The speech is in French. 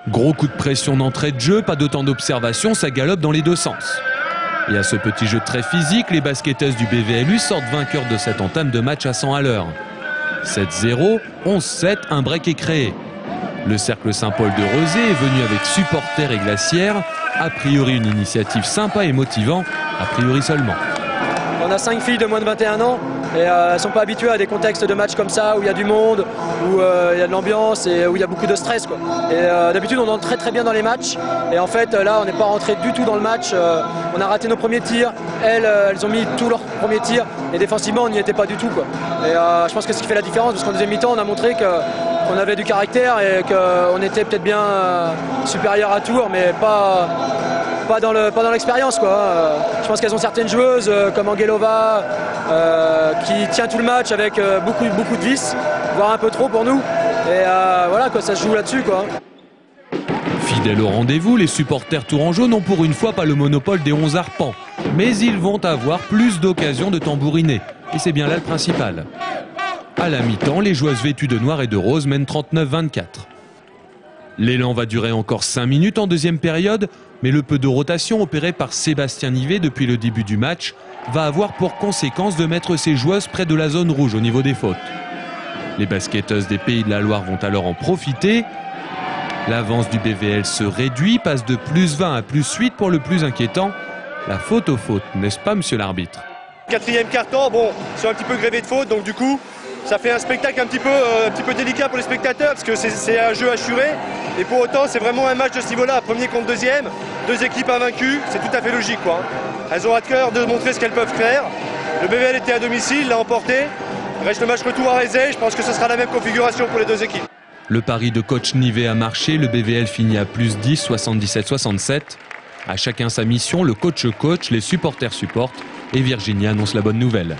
Gros coup de pression d'entrée de jeu, pas de temps d'observation, ça galope dans les deux sens. Et à ce petit jeu très physique, les basketteuses du BVLU sortent vainqueurs de cette entame de match à 100 à l'heure. 7-0, 11-7, un break est créé. Le cercle Saint-Paul de Rezé est venu avec supporters et glacières. A priori une initiative sympa et motivante, a priori seulement. On a 5 filles de moins de 21 ans et elles ne sont pas habituées à des contextes de match comme ça où il y a du monde, où il y a de l'ambiance et où il y a beaucoup de stress, quoi. Et d'habitude on entre très bien dans les matchs et en fait là on n'est pas rentré du tout dans le match. On a raté nos premiers tirs, elles ont mis tous leurs premiers tirs et défensivement on n'y était pas du tout, quoi. Et je pense que ce qui fait la différence, parce qu'en deuxième mi-temps on a montré qu'on avait du caractère et qu'on était peut-être bien supérieur à Tours, mais pas dans l'expérience, quoi. Je pense qu'elles ont certaines joueuses comme Angelova qui tient tout le match avec beaucoup de vis, voire un peu trop pour nous. Et voilà, quoi, ça se joue là-dessus, quoi. Fidèles au rendez-vous, les supporters tourangeaux n'ont pour une fois pas le monopole des 11 arpents. Mais ils vont avoir plus d'occasions de tambouriner. Et c'est bien là le principal. À la mi-temps, les joueuses vêtues de noir et de rose mènent 39-24. L'élan va durer encore 5 minutes en deuxième période, mais le peu de rotation opéré par Sébastien Nivet depuis le début du match va avoir pour conséquence de mettre ses joueuses près de la zone rouge au niveau des fautes. Les basketteuses des Pays de la Loire vont alors en profiter. L'avance du BVL se réduit, passe de +20 à +8 pour le plus inquiétant. La faute aux fautes, n'est-ce pas, monsieur l'arbitre? Quatrième quart-temps, bon, ils sont un petit peu grévés de fautes, donc du coup, ça fait un spectacle un petit peu délicat pour les spectateurs, parce que c'est un jeu assuré. Et pour autant, c'est vraiment un match de ce niveau-là, premier contre deuxième, deux équipes invaincues, c'est tout à fait logique, quoi. Elles ont à cœur de montrer ce qu'elles peuvent faire. Le BVL était à domicile, l'a emporté. Reste le match retour à Rezé, je pense que ce sera la même configuration pour les deux équipes. Le pari de coach Nivet a marché, le BVL finit à +10, 77-67. À chacun sa mission, le coach, les supporters supportent et Virginie annonce la bonne nouvelle.